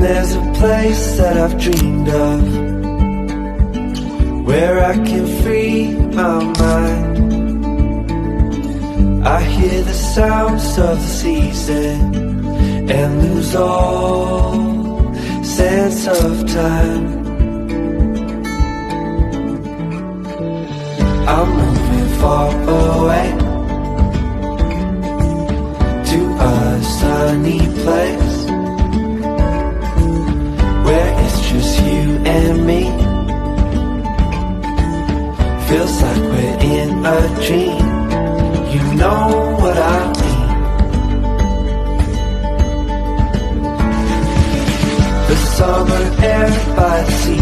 there's a place that I've dreamed of, where I can free my mind. I hear the sounds of the season and lose all sense of time. I'm moving far away to a sunny place where it's just you and me. Feels like we're in a dream. You know what I mean. The summer air by the sea